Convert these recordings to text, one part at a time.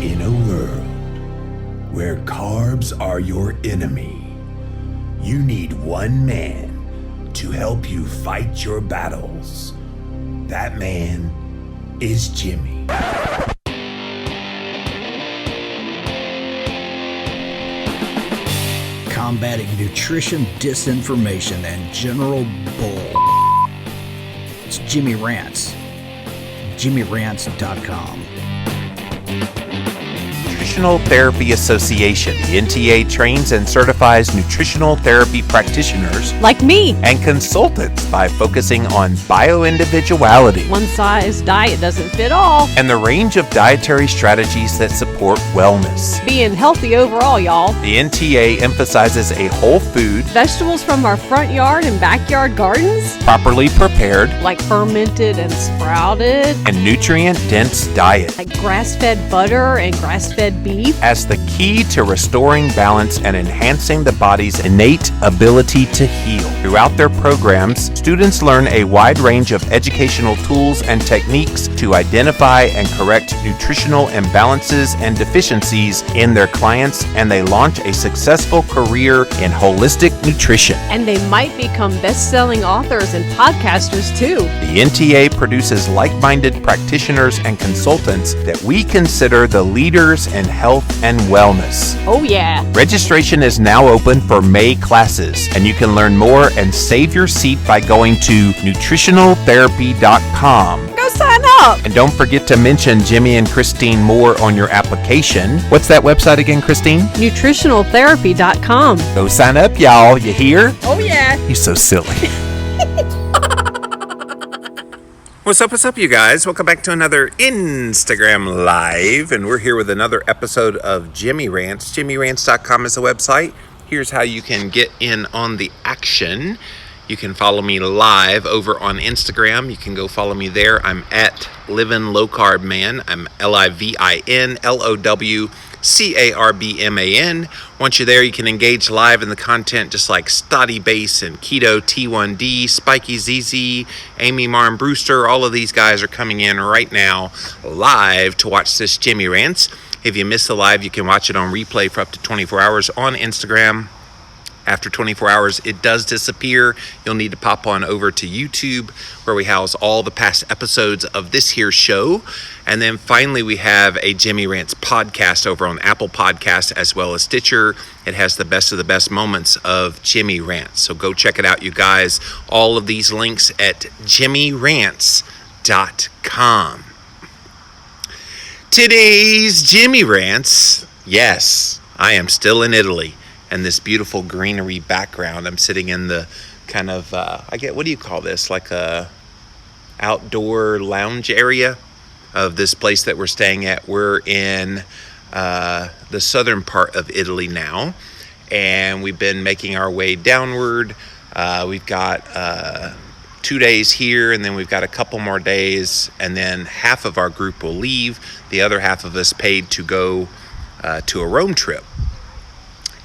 In a world where carbs are your enemy, you need one man to help you fight your battles. That man is Jimmy. Combating nutrition disinformation and general bull. It's Jimmy Rants. JimmyRants.com. Nutritional Therapy Association. The NTA trains and certifies nutritional therapy practitioners like me and consultants by focusing on bioindividuality, one-size diet doesn't fit all, and the range of dietary strategies that support wellness. being healthy overall, y'all. The NTA emphasizes a whole food, Vegetables from our front yard and backyard gardens, properly prepared, like fermented and sprouted, and nutrient-dense diet like grass-fed butter and grass-fed beef. as the key to restoring balance and enhancing the body's innate ability to heal. Throughout their programs, students learn a wide range of educational tools and techniques to identify and correct nutritional imbalances and deficiencies in their clients, and they launch a successful career in holistic nutrition. And they might become best-selling authors and podcasters too. The NTA produces like-minded practitioners and consultants that we consider the leaders in health and wellness. Oh yeah. Registration is now open for May classes, and you can learn more and save your seat by going to nutritionaltherapy.com. Go sign up. And don't forget to mention Jimmy and Christine Moore on your application. What's that website again, Christine? Nutritionaltherapy.com. Go sign up, y'all. You hear? Oh yeah. You're so silly. What's up, you guys? Welcome back to another Instagram Live, and we're here with another episode of Jimmy Rants. JimmyRants.com is the website. Here's how you can get in on the action. You can follow me live over on Instagram. You can go follow me there. I'm at Livin' Low Carb Man. I'm LIVINLOWCARBMAN. Once you're there, you can engage live in the content just like Stoddy Base and Keto T1D, Spiky ZZ, Amy Marn Brewster. All of these guys are coming in right now live to watch this Jimmy Rants. If you miss the live, you can watch it on replay for up to 24 hours on Instagram. After 24 hours, it does disappear. You'll need to pop on over to YouTube, where we house all the past episodes of this here show. And then finally, we have a Jimmy Rants podcast over on Apple Podcasts as well as Stitcher. It has the best of the best moments of Jimmy Rants. So go check it out, you guys. All of these links at JimmyRants.com. Today's Jimmy Rants. Yes, I am still in Italy. And this beautiful greenery background. I'm sitting in the kind of, what do you call this? Like a outdoor lounge area of this place that we're staying at. We're in the southern part of Italy now, and we've been making our way downward. We've got 2 days here, and then we've got a couple more days, and then half of our group will leave. The other half of us paid to go to a Rome trip.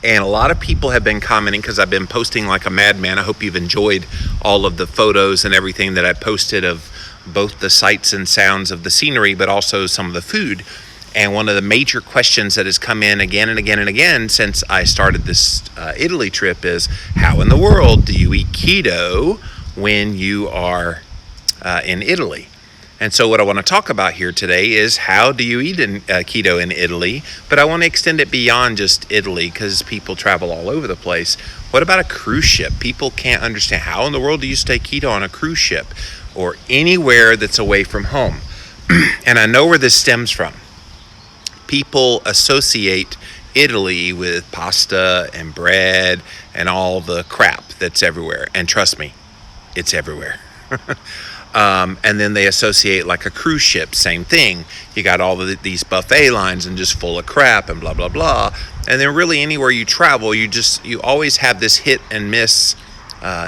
And a lot of people have been commenting because I've been posting like a madman. I hope you've enjoyed all of the photos and everything that I posted of both the sights and sounds of the scenery, but also some of the food. And one of the major questions that has come in again and again and again since I started this Italy trip is, how in the world do you eat keto when you are in Italy? And so what I want to talk about here today is, how do you eat keto in Italy? But I want to extend it beyond just Italy, because people travel all over the place. What about a cruise ship? People can't understand, how in the world do you stay keto on a cruise ship or anywhere that's away from home? And I know where this stems from. People associate Italy with pasta and bread and all the crap that's everywhere. And trust me, it's everywhere. And then they associate like a cruise ship, same thing. You got all of these buffet lines and just full of crap and blah, blah, blah. And then really anywhere you travel, you always have this hit and miss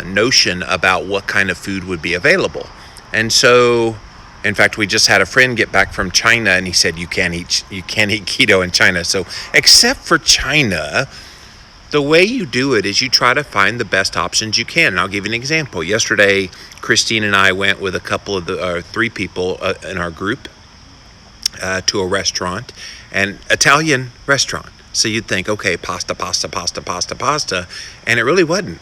notion about what kind of food would be available. And so, in fact, we just had a friend get back from China, and he said, you can't eat keto in China. So except for China, the way you do it is you try to find the best options you can. And I'll give you an example. Yesterday, Christine and I went with a couple of three people in our group to a restaurant, an Italian restaurant. So you'd think, okay, pasta, pasta, pasta, pasta, pasta, and it really wasn't.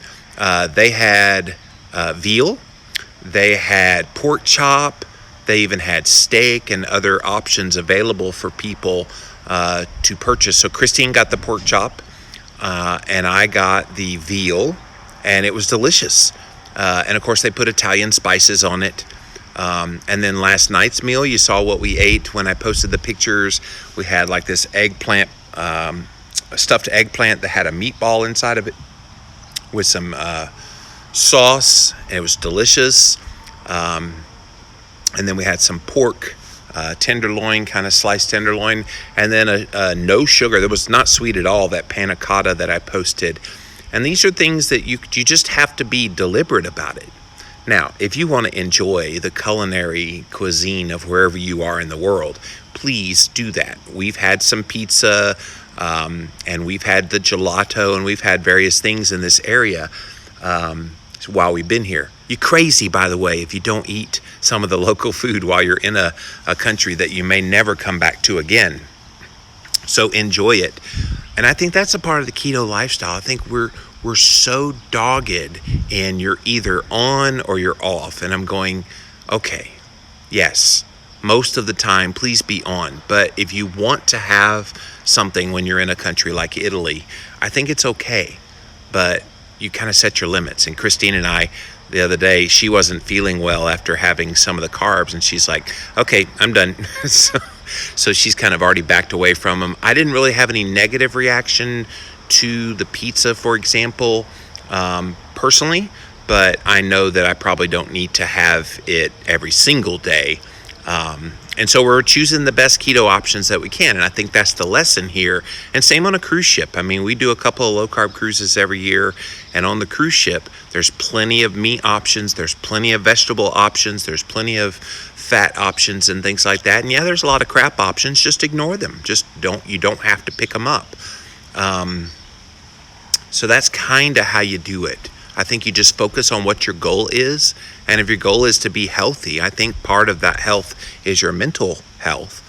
They had veal, they had pork chop, they even had steak and other options available for people to purchase. So Christine got the pork chop, and I got the veal, and it was delicious. And of course, they put Italian spices on it. And then last night's meal, you saw what we ate when I posted the pictures. We had like this eggplant, stuffed eggplant that had a meatball inside of it with some sauce. And it was delicious. And then we had some pork tenderloin, kind of sliced tenderloin, and then a no sugar. That was not sweet at all, that panna cotta that I posted. And these are things that you just have to be deliberate about it. Now, if you want to enjoy the culinary cuisine of wherever you are in the world, please do that. We've had some pizza, and we've had the gelato, and we've had various things in this area while we've been here. You're crazy, by the way, if you don't eat some of the local food while you're in a country that you may never come back to again. So enjoy it. And I think that's a part of the keto lifestyle. I think we're so dogged and you're either on or you're off. And I'm going, okay, yes, most of the time, please be on. But if you want to have something when you're in a country like Italy, I think it's okay. But you kind of set your limits. And Christine and I, the other day, she wasn't feeling well after having some of the carbs. And she's like, okay, I'm done. So she's kind of already backed away from them. I didn't really have any negative reaction to the pizza, for example, personally, but I know that I probably don't need to have it every single day. And so we're choosing the best keto options that we can. And I think that's the lesson here. And same on a cruise ship. I mean, we do a couple of low-carb cruises every year. And on the cruise ship, there's plenty of meat options. There's plenty of vegetable options. There's plenty of fat options and things like that. And yeah, there's a lot of crap options. Just ignore them. You don't have to pick them up. So that's kind of how you do it. I think you just focus on what your goal is. And if your goal is to be healthy, I think part of that health is your mental health.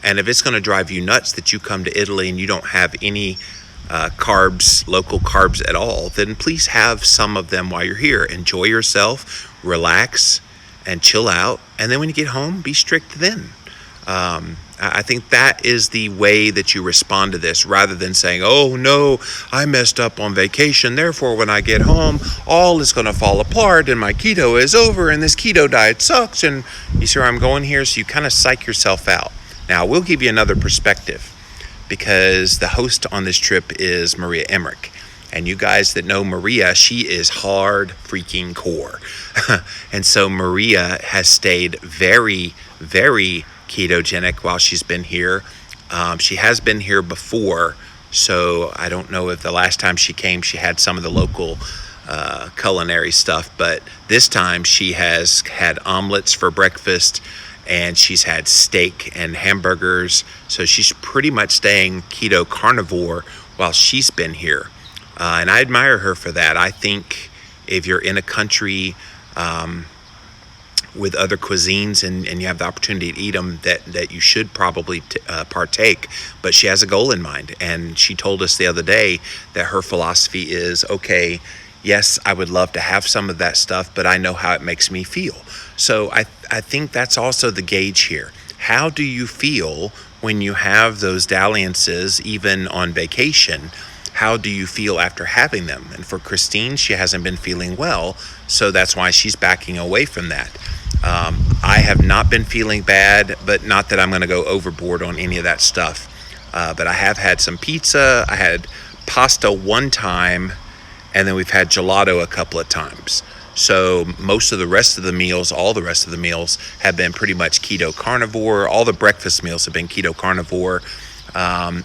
And if it's going to drive you nuts that you come to Italy and you don't have any carbs, local carbs at all, then please have some of them while you're here. Enjoy yourself, relax, and chill out. And then when you get home, be strict then. I think that is the way that you respond to this, rather than saying, oh no, I messed up on vacation, therefore when I get home, all is going to fall apart and my keto is over and this keto diet sucks. And you see where I'm going here? So you kind of psych yourself out. Now, we'll give you another perspective, because the host on this trip is Maria Emmerich. And you guys that know Maria, she is hard freaking core. And so Maria has stayed very, very ketogenic while she's been here. She has been here before, so I don't know if the last time she came she had some of the local culinary stuff, but this time she has had omelets for breakfast and she's had steak and hamburgers, so she's pretty much staying keto carnivore while she's been here. And I admire her for that. I think if you're in a country with other cuisines and you have the opportunity to eat them, that you should probably partake. But she has a goal in mind. And she told us the other day that her philosophy is, okay, yes, I would love to have some of that stuff, but I know how it makes me feel. So I think that's also the gauge here. How do you feel when you have those dalliances, even on vacation? How do you feel after having them? And for Christine, she hasn't been feeling well, so that's why she's backing away from that. I have not been feeling bad, but not that I'm going to go overboard on any of that stuff. But I have had some pizza. I had pasta one time, and then we've had gelato a couple of times. So most of the rest of the meals, all the rest of the meals have been pretty much keto carnivore. All the breakfast meals have been keto carnivore.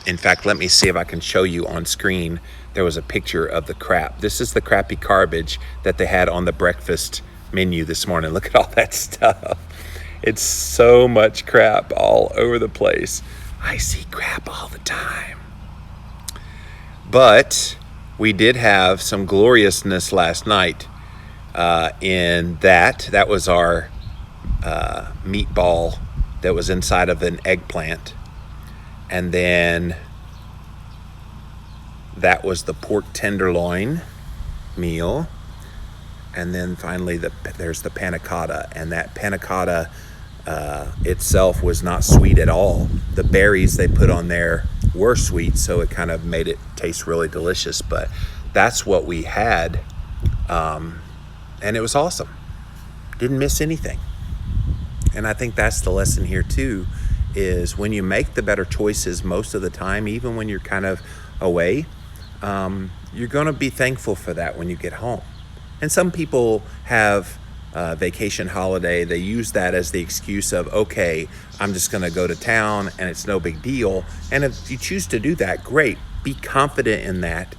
In fact, let me see if I can show you on screen. There was a picture of the crap. This is the crappy garbage that they had on the breakfast menu this morning. Look at all that stuff. It's so much crap all over the place. I see crap all the time. But we did have some gloriousness last night in that was our meatball that was inside of an eggplant. And then that was the pork tenderloin meal. And then finally there's the panna cotta, and that panna cotta itself was not sweet at all. The berries they put on there were sweet, so it kind of made it taste really delicious. But that's what we had, and it was awesome. Didn't miss anything. And I think that's the lesson here too, is when you make the better choices most of the time, even when you're kind of away, you're going to be thankful for that when you get home. And some people have a vacation holiday. They use that as the excuse of, okay, I'm just going to go to town and it's no big deal. And if you choose to do that, great. Be confident in that.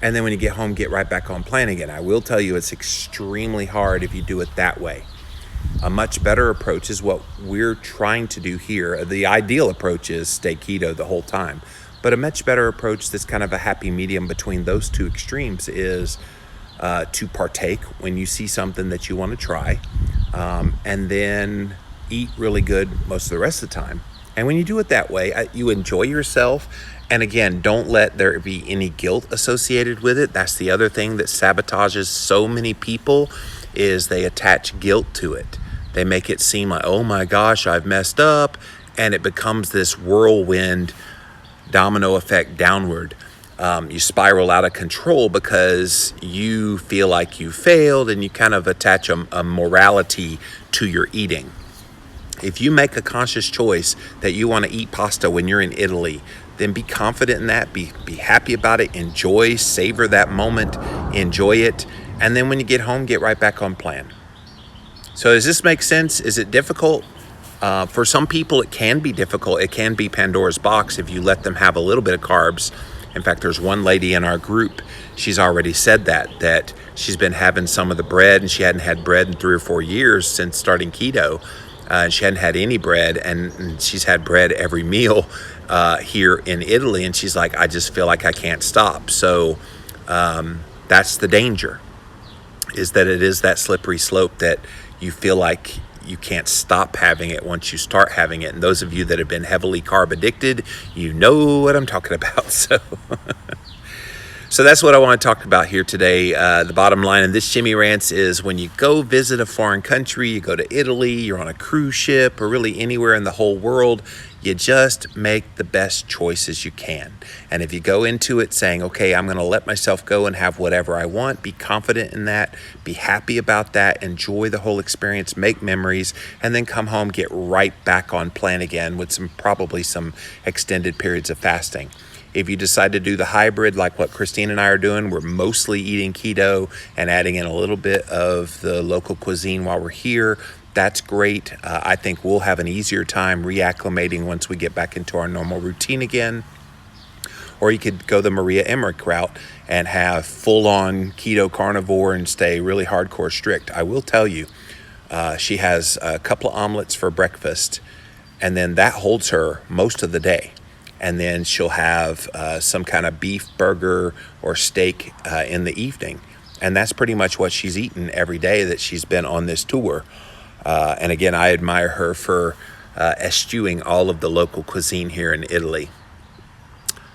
And then when you get home, get right back on plan again. I will tell you, it's extremely hard if you do it that way. A much better approach is what we're trying to do here. The ideal approach is stay keto the whole time. But a much better approach that's kind of a happy medium between those two extremes is to partake when you see something that you want to try, and then eat really good most of the rest of the time. And when you do it that way, you enjoy yourself. And again, don't let there be any guilt associated with it. That's the other thing that sabotages so many people, is they attach guilt to it. They make it seem like, oh my gosh, I've messed up. And it becomes this whirlwind domino effect downward. You spiral out of control because you feel like you failed, and you kind of attach a morality to your eating. If you make a conscious choice that you want to eat pasta when you're in Italy, then be confident in that, be happy about it, enjoy, savor that moment, enjoy it, and then when you get home, get right back on plan. So does this make sense? Is it difficult? For some people, it can be difficult. It can be Pandora's box if you let them have a little bit of carbs. In fact, there's one lady in our group, she's already said that she's been having some of the bread, and she hadn't had bread in 3 or 4 years since starting keto. And she hadn't had any bread, and she's had bread every meal here in Italy. And she's like, I just feel like I can't stop. So that's the danger, is that it is that slippery slope that you feel like you can't stop having it once you start having it. And those of you that have been heavily carb addicted, you know what I'm talking about. So that's what I want to talk about here today. The bottom line in this Jimmy Rants is, when you go visit a foreign country, you go to Italy, you're on a cruise ship, or really anywhere in the whole world, you just make the best choices you can. And if you go into it saying, okay, I'm going to let myself go and have whatever I want, be confident in that, be happy about that, enjoy the whole experience, make memories, and then come home, get right back on plan again with probably some extended periods of fasting. If you decide to do the hybrid, like what Christine and I are doing, we're mostly eating keto and adding in a little bit of the local cuisine while we're here. That's great. I think we'll have an easier time reacclimating once we get back into our normal routine again. Or you could go the Maria Emmerich route and have full-on keto carnivore and stay really hardcore strict. I will tell you, she has a couple of omelets for breakfast, and then that holds her most of the day. And then she'll have some kind of beef burger or steak in the evening. And that's pretty much what she's eaten every day that she's been on this tour. And again, I admire her for eschewing all of the local cuisine here in Italy.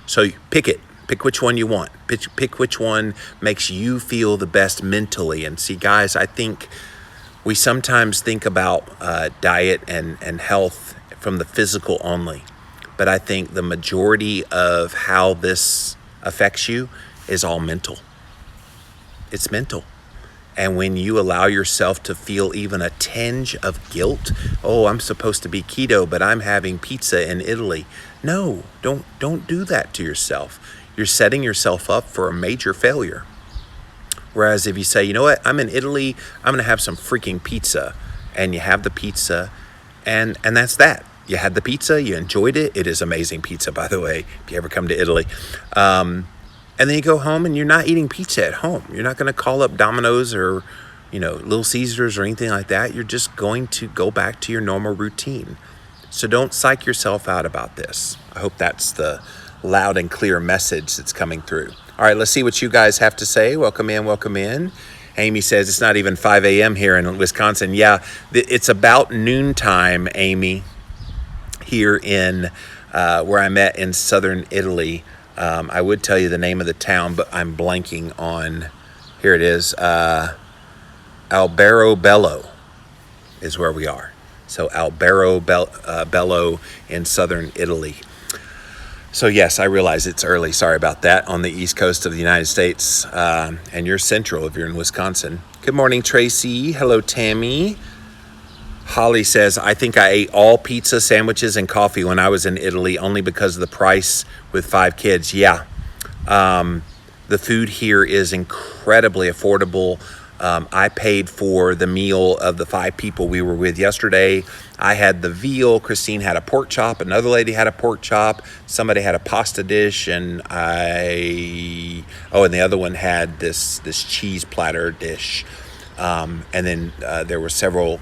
So pick it. Pick which one you want. Pick which one makes you feel the best mentally. And see, guys, I think we sometimes think about diet and health from the physical only. But I think the majority of how this affects you is all mental. It's mental. And when you allow yourself to feel even a tinge of guilt, oh, I'm supposed to be keto, but I'm having pizza in Italy. No, don't do that to yourself. You're setting yourself up for a major failure. Whereas if you say, you know what, I'm in Italy, I'm going to have some freaking pizza, and you have the pizza, and that's that. You had the pizza, you enjoyed it. It is amazing pizza, by the way, if you ever come to Italy. And then you go home and you're not eating pizza at home. You're not going to call up Domino's or, Little Caesars or anything like that. You're just going to go back to your normal routine. So don't psych yourself out about this. I hope that's the loud and clear message that's coming through. All right, let's see what you guys have to say. Welcome in. Amy says it's not even 5 a.m. here in Wisconsin. Yeah, it's about noontime, Amy. here in where I'm at in southern Italy. I would tell you the name of the town, but I'm blanking on. Here it is. Alberobello is where we are. So Alberobello in southern Italy. So yes, I realize it's early. Sorry about that, on the east coast of the United States. And you're central if you're in Wisconsin. Good morning, Tracy. Hello, Tammy. Holly says, I think I ate all pizza, sandwiches, and coffee when I was in Italy only because of the price with 5 kids. Yeah. The food here is incredibly affordable. I paid for the meal of the 5 people we were with yesterday. I had the veal. Christine had a pork chop. Another lady had a pork chop. Somebody had a pasta dish, and and the other one had this cheese platter dish. And then there were several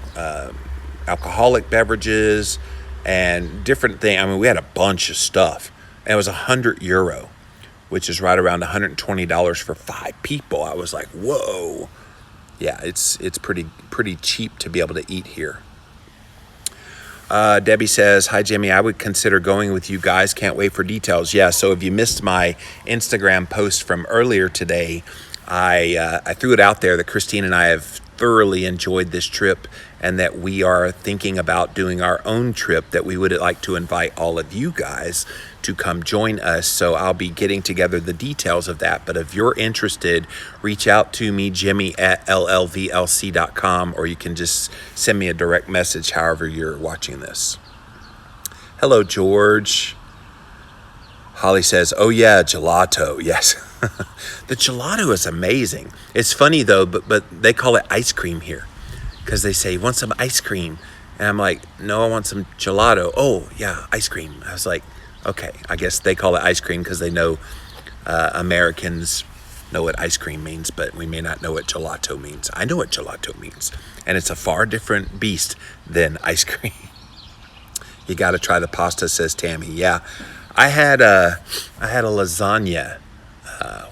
alcoholic beverages and different things. I mean, we had a bunch of stuff. And it was €100, which is right around $120 for 5 people. I was like, whoa. Yeah, it's pretty cheap to be able to eat here. Debbie says, hi, Jimmy. I would consider going with you guys. Can't wait for details. Yeah, so if you missed my Instagram post from earlier today, I threw it out there that Christine and I have thoroughly enjoyed this trip, and that we are thinking about doing our own trip, that we would like to invite all of you guys to come join us. So I'll be getting together the details of that. But if you're interested, reach out to me, Jimmy@llvlc.com, or you can just send me a direct message however you're watching this. Hello, George. Holly says, oh yeah, gelato. Yes. The gelato is amazing. It's funny though, but they call it ice cream here, because they say, want some ice cream? And I'm like, no, I want some gelato. Oh yeah, ice cream. I was like, okay, I guess they call it ice cream because they know Americans know what ice cream means, but we may not know what gelato means. I know what gelato means, and it's a far different beast than ice cream. You got to try the pasta, says Tammy. Yeah, I had a lasagna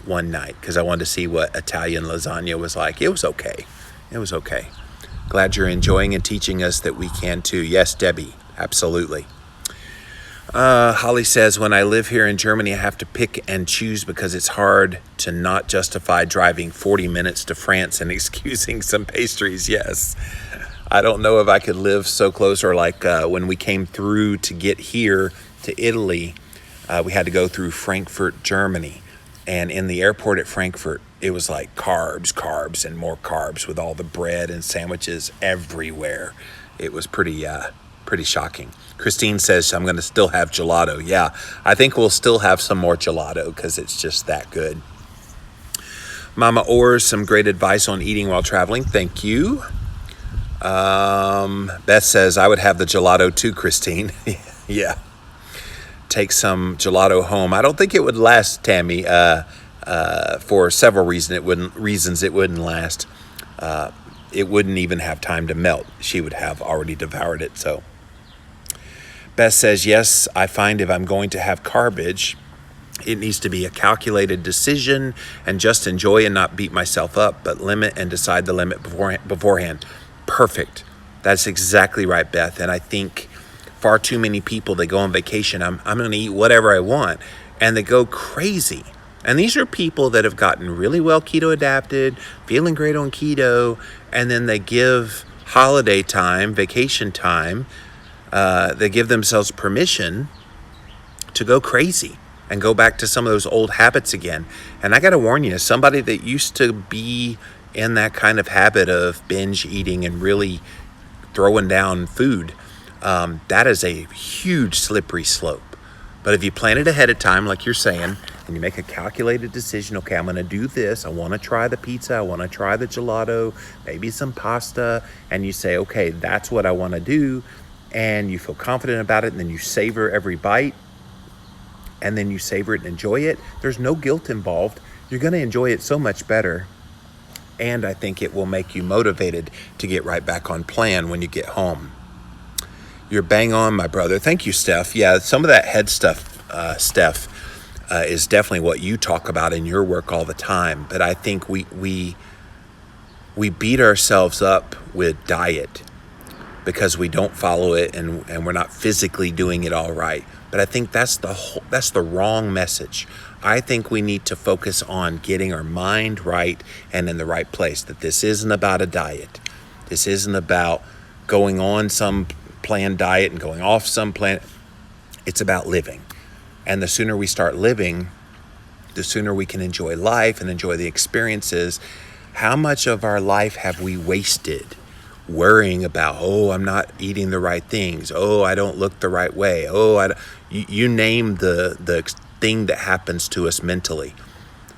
one night because I wanted to see what Italian lasagna was like. It was okay. It was okay. Glad you're enjoying and teaching us that we can too. Yes, Debbie, absolutely. Holly says, when I live here in Germany, I have to pick and choose because it's hard to not justify driving 40 minutes to France and excusing some pastries. Yes. I don't know if I could live so close, or like when we came through to get here to Italy, we had to go through Frankfurt, Germany. And in the airport at Frankfurt, it was like carbs, and more carbs with all the bread and sandwiches everywhere. It was pretty shocking. Christine says, I'm going to still have gelato. Yeah, I think we'll still have some more gelato because it's just that good. Mama Orr, some great advice on eating while traveling. Thank you. Beth says, I would have the gelato too, Christine. Yeah. Take some gelato home. I don't think it would last, Tammy, for several reasons. It wouldn't last. It wouldn't even have time to melt. She would have already devoured it. So Beth says, yes, I find if I'm going to have garbage, it needs to be a calculated decision and just enjoy and not beat myself up, but limit and decide the limit beforehand. Perfect. That's exactly right, Beth. And I think far too many people, they go on vacation, I'm going to eat whatever I want, and they go crazy. And these are people that have gotten really well keto adapted, feeling great on keto, and then they give holiday time, vacation time, they give themselves permission to go crazy and go back to some of those old habits again. And I got to warn you, as somebody that used to be in that kind of habit of binge eating and really throwing down food, that is a huge slippery slope. But if you plan it ahead of time, like you're saying, and you make a calculated decision, okay, I'm going to do this. I want to try the pizza. I want to try the gelato, maybe some pasta. And you say, okay, that's what I want to do. And you feel confident about it. And then you savor every bite. And then you savor it and enjoy it. There's no guilt involved. You're going to enjoy it so much better. And I think it will make you motivated to get right back on plan when you get home. You're bang on, my brother. Thank you, Steph. Yeah, some of that head stuff, Steph, is definitely what you talk about in your work all the time. But I think we beat ourselves up with diet because we don't follow it and we're not physically doing it all right. But I think that's the wrong message. I think we need to focus on getting our mind right and in the right place, that this isn't about a diet. This isn't about going on some planned diet and going off some plan. It's about living. And the sooner we start living, the sooner we can enjoy life and enjoy the experiences. How much of our life have we wasted worrying about, oh, I'm not eating the right things. Oh, I don't look the right way. Oh, you name the thing that happens to us mentally.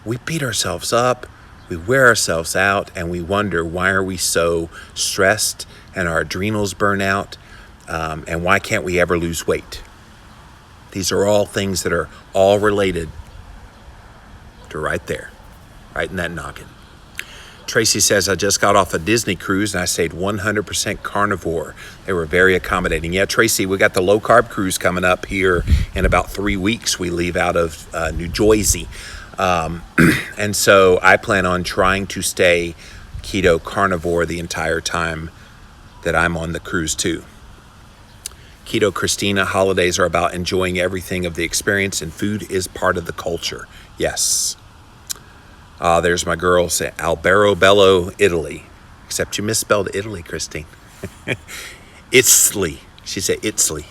We beat ourselves up, we wear ourselves out, and we wonder, why are we so stressed and our adrenals burn out? And why can't we ever lose weight? These are all things that are all related to right there, right in that noggin. Tracy says, I just got off a Disney cruise and I stayed 100% carnivore. They were very accommodating. Yeah, Tracy, we got the low carb cruise coming up here in about 3 weeks. We leave out of New Jersey. And so I plan on trying to stay keto carnivore the entire time that I'm on the cruise too. Keto Christina, holidays are about enjoying everything of the experience, and food is part of the culture. Yes. There's my girl, say Albero Bello, Italy. Except you misspelled Italy, Christine. Italy. She said Italy.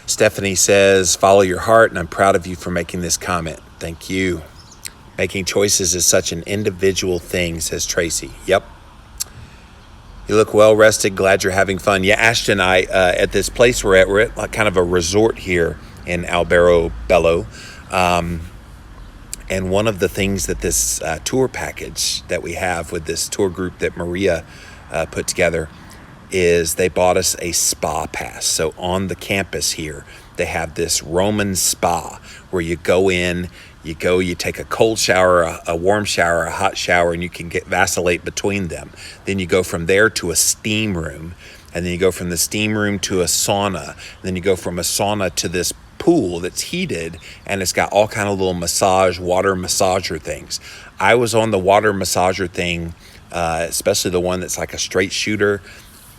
Stephanie says, follow your heart, and I'm proud of you for making this comment. Thank you. Making choices is such an individual thing, says Tracy. Yep. You look well rested. Glad you're having fun. Yeah, Ashton, at this place we're at like kind of a resort here in Albero Bello. And one of the things that this tour package that we have with this tour group that Maria put together is they bought us a spa pass. So on the campus here, they have this Roman spa where you go in, you take a cold shower, a warm shower, a hot shower, and you can vacillate between them. Then you go from there to a steam room, and then you go from the steam room to a sauna. And then you go from a sauna to this pool that's heated, and it's got all kind of little water massager things. I was on the water massager thing, especially the one that's like a straight shooter.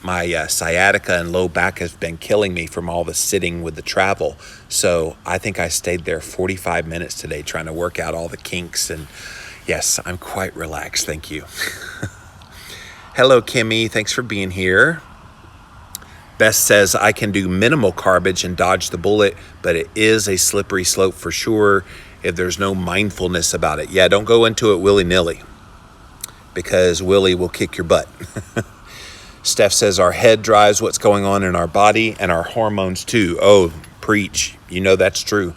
My sciatica and low back has been killing me from all the sitting with the travel. So I think I stayed there 45 minutes today trying to work out all the kinks. And yes, I'm quite relaxed. Thank you. Hello, Kimmy. Thanks for being here. Bess says, I can do minimal garbage and dodge the bullet, but it is a slippery slope for sure if there's no mindfulness about it. Yeah, don't go into it willy-nilly, because Willie will kick your butt. Steph says, our head drives what's going on in our body and our hormones too. Oh, preach. You know that's true.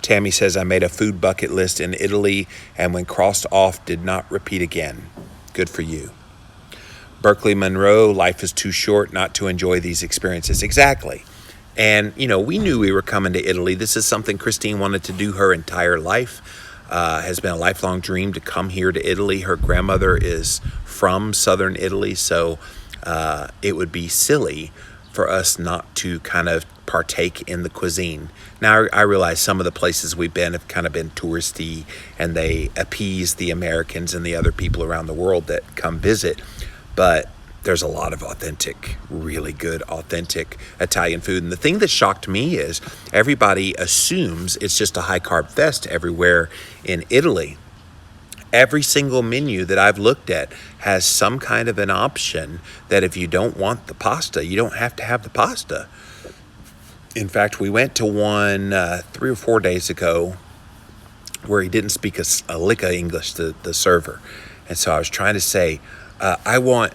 Tammy says, I made a food bucket list in Italy, and when crossed off, did not repeat again. Good for you. Berkeley Monroe, life is too short not to enjoy these experiences. Exactly. And, we knew we were coming to Italy. This is something Christine wanted to do her entire life. Has been a lifelong dream to come here to Italy. Her grandmother is from southern Italy, so it would be silly for us not to kind of partake in the cuisine. Now, I realize some of the places we've been have kind of been touristy, and they appease the Americans and the other people around the world that come visit. But there's a lot of authentic, really good, authentic Italian food. And the thing that shocked me is everybody assumes it's just a high-carb fest everywhere in Italy. Every single menu that I've looked at has some kind of an option that if you don't want the pasta, you don't have to have the pasta. In fact, we went to one 3 or 4 days ago where he didn't speak a lick of English, the server. And so I was trying to say, I want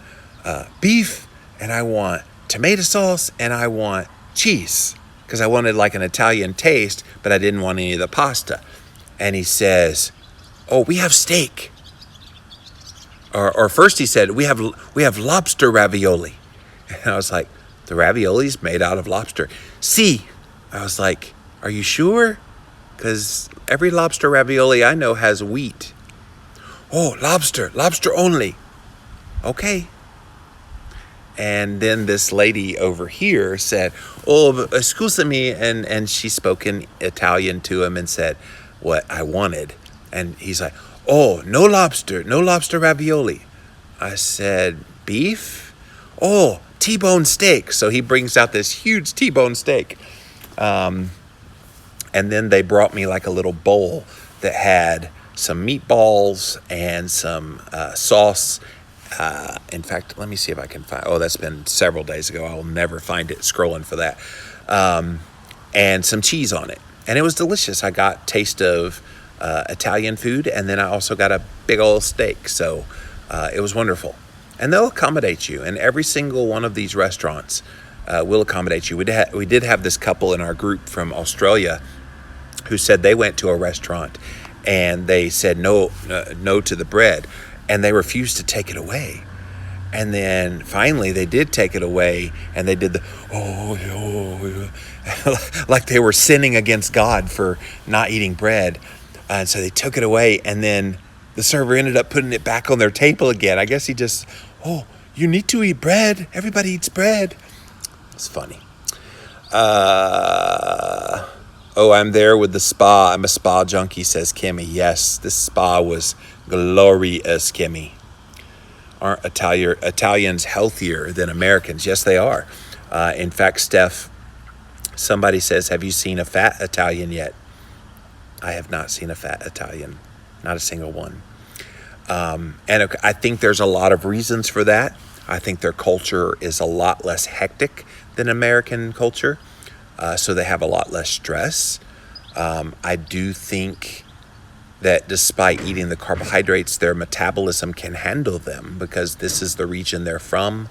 beef, and I want tomato sauce, and I want cheese, because I wanted like an Italian taste, but I didn't want any of the pasta. And he says, oh, we have steak. Or first he said, we have lobster ravioli. And I was like, the ravioli's made out of lobster. See, I was like, are you sure? Because every lobster ravioli I know has wheat. Oh, lobster only. Okay. And then this lady over here said, oh, excuse me. And she spoke in Italian to him and said what I wanted. And he's like, oh, no lobster ravioli. I said, beef? Oh, T-bone steak. So he brings out this huge T-bone steak. And then they brought me like a little bowl that had some meatballs and some sauce. In fact, let me see if I can find. Oh, that's been several days ago. I will never find it scrolling for that. And some cheese on it. And it was delicious. I got taste of Italian food, and then I also got a big old steak. So it was wonderful. And they'll accommodate you. And every single one of these restaurants will accommodate you. We did have this couple in our group from Australia who said they went to a restaurant and they said no to the bread, and they refused to take it away. And then finally they did take it away, and they did the like they were sinning against God for not eating bread. And so they took it away, and then the server ended up putting it back on their table again. I guess he just, you need to eat bread. Everybody eats bread. It's funny. I'm there with the spa. I'm a spa junkie, says Kimmy. Yes, this spa was glorious, Kimmy. Aren't Italians healthier than Americans? Yes, they are. In fact, Steph, somebody says, have you seen a fat Italian yet? I have not seen a fat Italian. Not a single one. And I think there's a lot of reasons for that. I think their culture is a lot less hectic than American culture. So they have a lot less stress. I do think that despite eating the carbohydrates, their metabolism can handle them because this is the region they're from.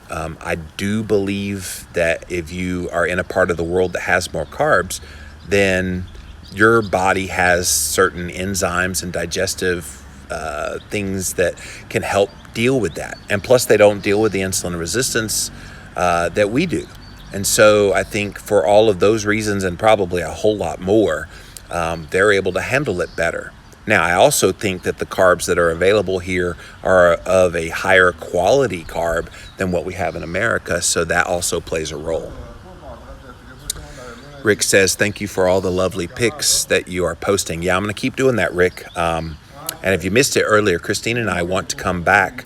I do believe that if you are in a part of the world that has more carbs, then your body has certain enzymes and digestive things that can help deal with that. And plus, they don't deal with the insulin resistance that we do. And so I think for all of those reasons and probably a whole lot more, they're able to handle it better. Now, I also think that the carbs that are available here are of a higher quality carb than what we have in America, so that also plays a role. Rick says, thank you for all the lovely pics that you are posting. Yeah, I'm going to keep doing that, Rick. And if you missed it earlier, Christine and I want to come back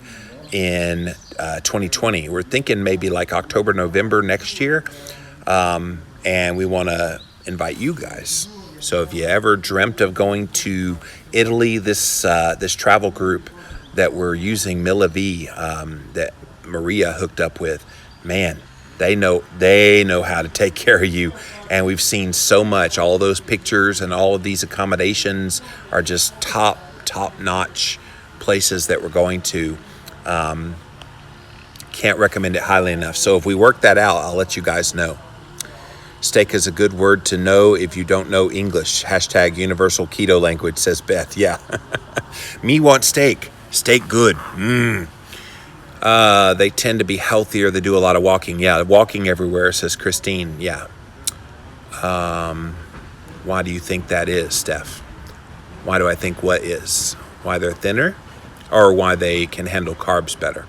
in 2020. We're thinking maybe like October, November next year. And we want to invite you guys. So if you ever dreamt of going to Italy, this travel group that we're using, Mila V, that Maria hooked up with, man, they know how to take care of you. And we've seen so much. All those pictures and all of these accommodations are just top-notch places that we're going to. Can't recommend it highly enough. So if we work that out, I'll let you guys know. Steak is a good word to know if you don't know English. # universal keto language, says Beth. Yeah. Me want steak. Steak good. They tend to be healthier. They do a lot of walking. Yeah, walking everywhere, says Christine. Yeah. Why do you think that is, Steph? Why do I think what is? Why they're thinner? Or why they can handle carbs better?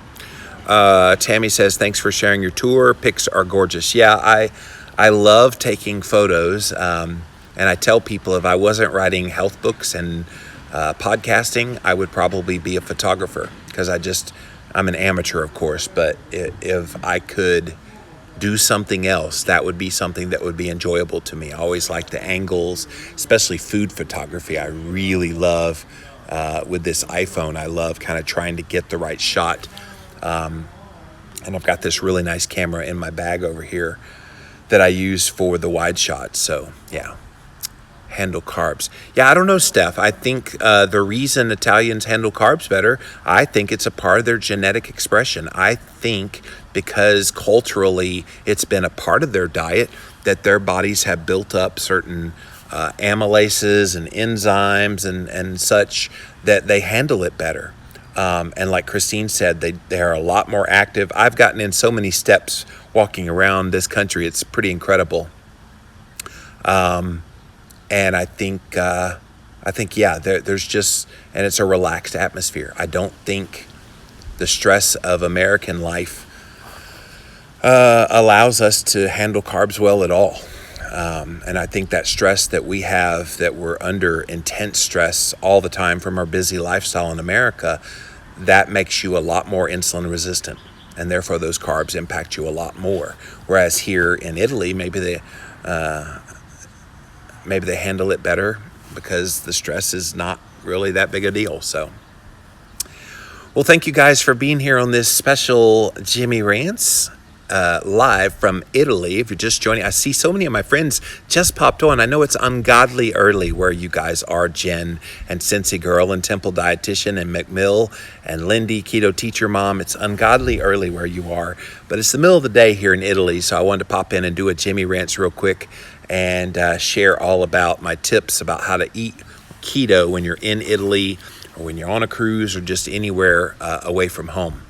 Tammy says, thanks for sharing your tour. Pics are gorgeous. Yeah, I love taking photos. And I tell people if I wasn't writing health books and podcasting, I would probably be a photographer because I'm an amateur, of course. But if I could do something else, that would be something that would be enjoyable to me. I always like the angles, especially food photography. I really love with this iPhone. I love kind of trying to get the right shot. And I've got this really nice camera in my bag over here that I use for the wide shot. So yeah, handle carbs. Yeah, I don't know, Steph. I think the reason Italians handle carbs better, I think it's a part of their genetic expression. I think because culturally it's been a part of their diet that their bodies have built up certain amylases and enzymes and such that they handle it better. And like Christine said, they are a lot more active. I've gotten in so many steps walking around this country. It's pretty incredible. And I think yeah, there's just, and it's a relaxed atmosphere. I don't think the stress of American life allows us to handle carbs well at all. And I think that stress that we have, that we're under intense stress all the time from our busy lifestyle in America, that makes you a lot more insulin resistant, and therefore those carbs impact you a lot more. Whereas here in Italy, maybe they handle it better because the stress is not really that big a deal. So, well, thank you guys for being here on this special Jimmy Rants live from Italy. If you're just joining, I see so many of my friends just popped on. I know it's ungodly early where you guys are, Jen and Cincy Girl and Temple Dietitian and McMill and Lindy, Keto Teacher Mom. It's ungodly early where you are, but it's the middle of the day here in Italy, so I wanted to pop in and do a Jimmy Rants real quick and share all about my tips about how to eat keto when you're in Italy or when you're on a cruise or just anywhere away from home.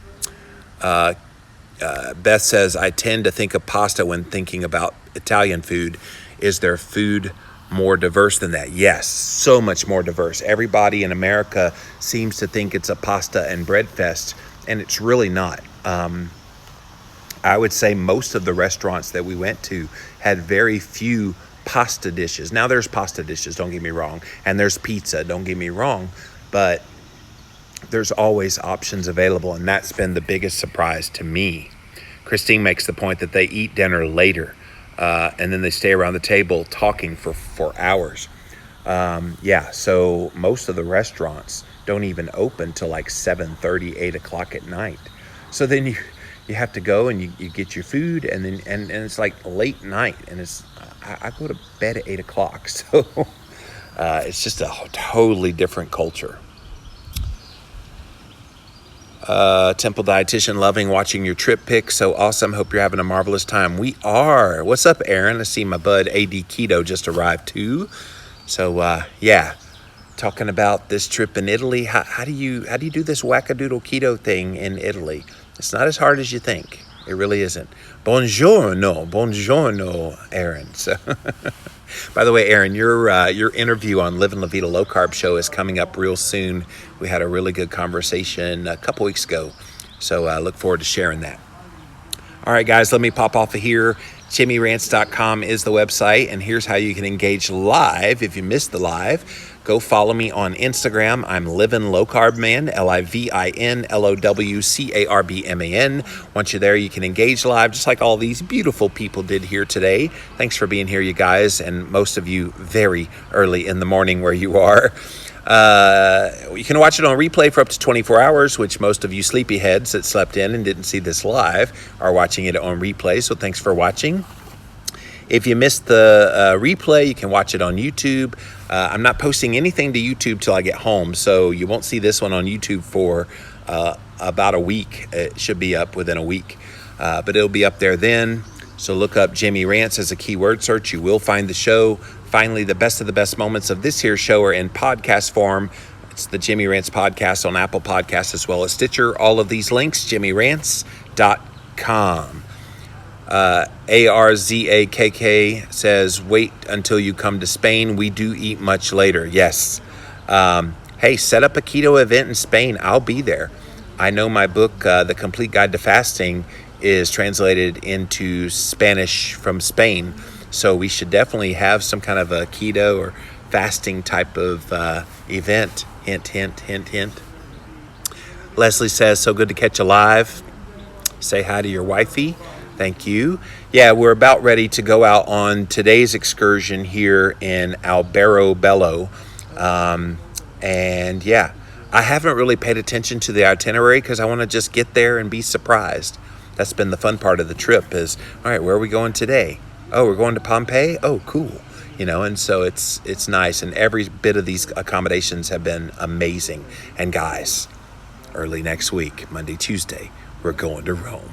Beth says, I tend to think of pasta when thinking about Italian food. Is their food more diverse than that? Yes, so much more diverse. Everybody in America seems to think it's a pasta and bread fest, and it's really not. I would say most of the restaurants that we went to had very few pasta dishes. Now there's pasta dishes, don't get me wrong, and there's pizza, don't get me wrong, but there's always options available, and that's been the biggest surprise to me. Christine makes the point that they eat dinner later, and then they stay around the table talking for hours. So most of the restaurants don't even open till like 7:30, 8 o'clock at night. So then you have to go and you get your food, and then and it's like late night, and I go to bed at 8 o'clock, so it's just a totally different culture. Temple Dietitian, loving watching your trip pics. So awesome. Hope you're having a marvelous time. We are. What's up, Aaron? I see my bud AD Keto just arrived too. So talking about this trip in Italy. How do you do this wackadoodle keto thing in Italy? It's not as hard as you think. It really isn't. Buongiorno, Aaron. So, by the way, Aaron, your interview on Living La Vida Low Carb Show is coming up real soon. We had a really good conversation a couple weeks ago, so I look forward to sharing that. All right, guys, let me pop off of here. JimmyRants.com is the website, and here's how you can engage live. If you missed the live, go follow me on Instagram. I'm Livin' Low Carb Man, LIVINLOWCARBMAN. Once you're there, you can engage live, just like all these beautiful people did here today. Thanks for being here, you guys, and most of you very early in the morning where you are. You can watch it on replay for up to 24 hours, which most of you sleepyheads that slept in and didn't see this live are watching it on replay, so thanks for watching. If you missed the replay, you can watch it on YouTube. I'm not posting anything to YouTube till I get home, so you won't see this one on YouTube for about a week. It should be up within a week, but it'll be up there then. So look up Jimmy Rants as a keyword search. You will find the show. Finally, the best of the best moments of this here show are in podcast form. It's the Jimmy Rants podcast on Apple Podcasts as well as Stitcher. All of these links, jimmyrants.com. ARZAKK says, wait until you come to Spain. We do eat much later. Yes. Hey, set up a keto event in Spain. I'll be there. I know my book, The Complete Guide to Fasting, is translated into Spanish from Spain. So we should definitely have some kind of a keto or fasting type of event. Hint, hint, hint, hint. Leslie says, so good to catch you live. Say hi to your wifey. Thank you. Yeah, we're about ready to go out on today's excursion here in Alberobello. And yeah, I haven't really paid attention to the itinerary because I want to just get there and be surprised. That's been the fun part of the trip is, all right, where are we going today? Oh, we're going to Pompeii? Oh, cool. And so it's nice. And every bit of these accommodations have been amazing. And guys, early next week, Monday, Tuesday, we're going to Rome.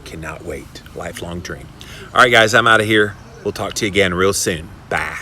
Cannot wait. Lifelong dream. All right, guys, I'm out of here. We'll talk to you again real soon. Bye.